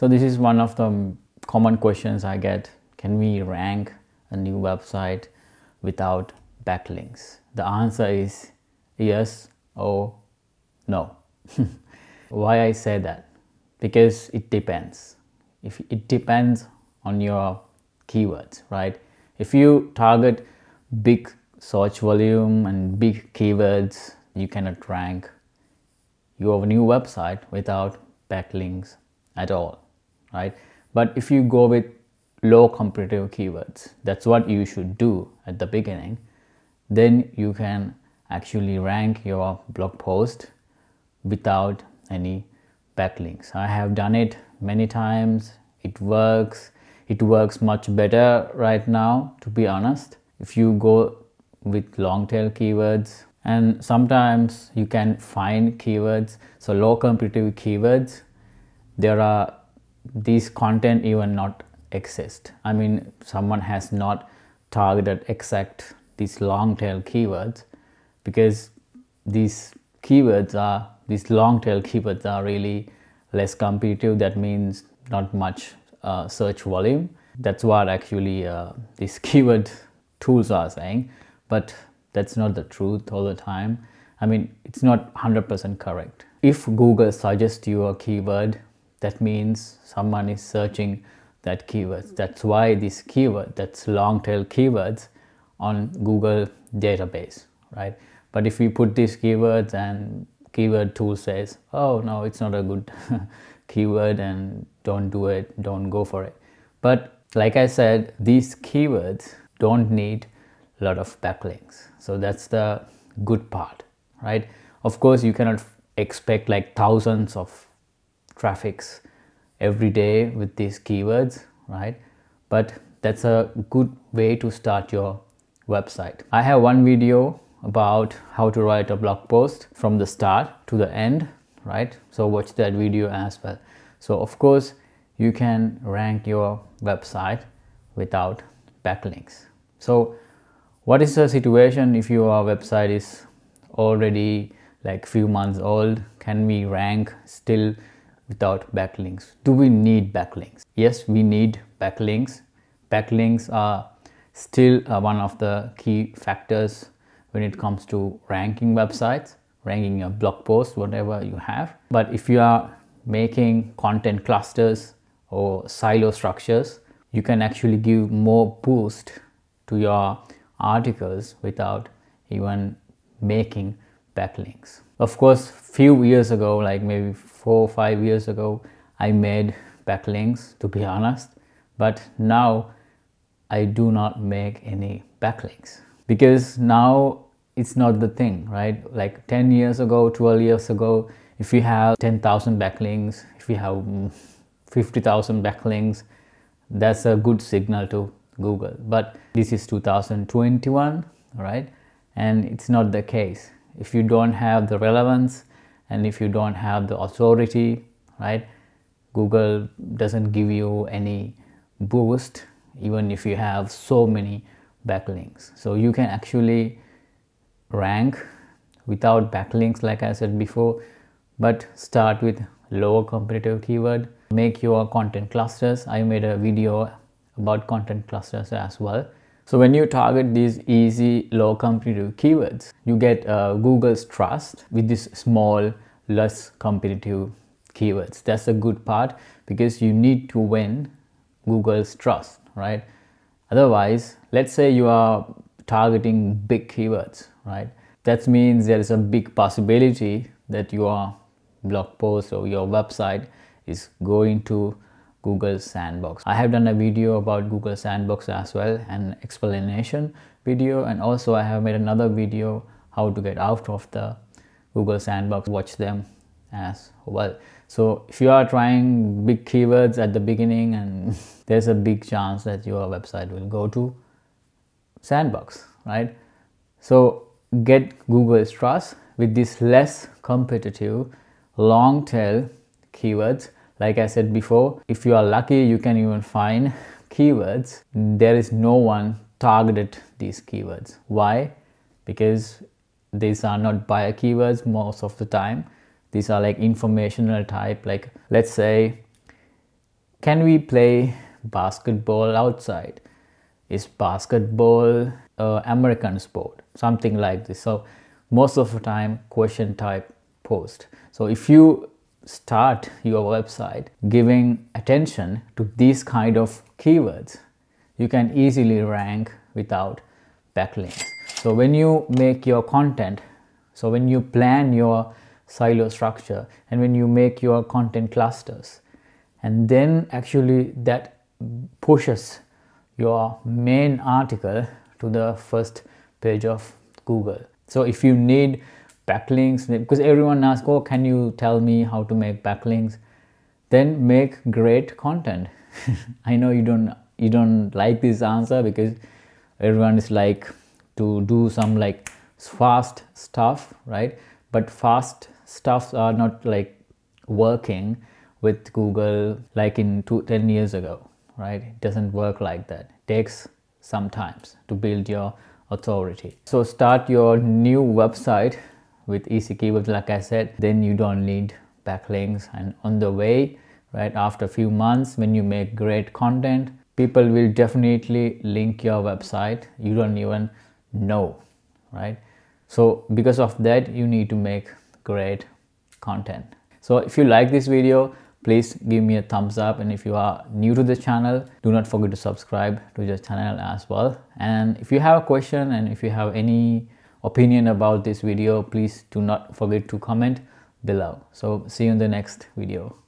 So this is one of the common questions I get. Can we rank a new website without backlinks? The answer is yes or no. Why I say that? Because it depends. If it depends on your keywords, right? If you target big search volume and big keywords, you cannot rank your new website without backlinks at all, right? But if you go with low competitive keywords, that's what you should do at the beginning, then you can actually rank your blog post without any backlinks. I have done it many times. It works much better right now, to be honest, if you go with long tail keywords. And sometimes you can find keywords, so low competitive keywords, there are these content even not exist. I mean, someone has not targeted exact these long tail keywords, because these long tail keywords are really less competitive. That means not much search volume. That's what actually these keyword tools are saying, but that's not the truth all the time. I mean, it's not 100% correct. If Google suggests you a keyword, that means someone is searching that keyword. That's why this keyword, that's long tail keywords on Google database, right? But if we put these keywords and keyword tool says, oh no, it's not a good keyword and don't do it, don't go for it. But like I said, these keywords don't need a lot of backlinks. So that's the good part, right? Of course, you cannot expect like thousands of traffics every day with these keywords, right? But that's a good way to start your website. I have one video about how to write a blog post from the start to the end, right? So watch that video as well. So of course, you can rank your website without backlinks. So what is the situation if your website is already like few months old? Can we rank still without backlinks? Do we need backlinks? Yes, we need backlinks. Backlinks are still one of the key factors when it comes to ranking websites, ranking your blog post, whatever you have. But if you are making content clusters or silo structures, you can actually give more boost to your articles without even making backlinks. Of course, few years ago, like maybe 4 or 5 years ago, I made backlinks, to be honest, but now I do not make any backlinks, because now it's not the thing, right? Like 10 years ago, 12 years ago, if you have 10,000 backlinks, if you have 50,000 backlinks, that's a good signal to Google. But this is 2021, right? And it's not the case. If you don't have the relevance and if you don't have the authority, right, Google doesn't give you any boost even if you have so many backlinks. So you can actually rank without backlinks, like I said before, but start with lower competitive keyword. Make your content clusters. I made a video about content clusters as well. So when you target these easy low competitive keywords, you get Google's trust with these small less competitive keywords. That's a good part, because you need to win Google's trust, right? Otherwise, let's say you are targeting big keywords, right? That means there is a big possibility that your blog post or your website is going to Google Sandbox. I have done a video about Google Sandbox as well, an explanation video, and also I have made another video how to get out of the Google Sandbox. Watch them as well. So if you are trying big keywords at the beginning, and there's a big chance that your website will go to Sandbox, right? So get Google's trust with these less competitive long tail keywords. Like I said before, if you are lucky, you can even find keywords. There is no one targeted these keywords. Why? Because these are not buyer keywords most of the time. These are like informational type. Like let's say Can we play basketball outside? Is basketball American sport? Something like this. So most of the time question type post. So if you start your website giving attention to these kind of keywords, you can easily rank without backlinks. So when you make your content, so when you plan your silo structure and when you make your content clusters, and then actually that pushes your main article to the first page of Google. So if you need backlinks, because everyone asks, oh, can you tell me how to make backlinks? Then make great content. I know you don't like this answer, because everyone is like to do some like fast stuff, right? But fast stuffs are not like working with Google like in 10 years ago, right? It doesn't work like that. It takes some time to build your authority. So start your new website with easy keywords, like I said, then you don't need backlinks. And on the way, right, after a few months, when you make great content, people will definitely link your website. You don't even know, right? So because of that, you need to make great content. So if you like this video, please give me a thumbs up, and if you are new to the channel, do not forget to subscribe to the channel as well. And if you have a question and if you have any opinion about this video, please do not forget to comment below. So see you in the next video.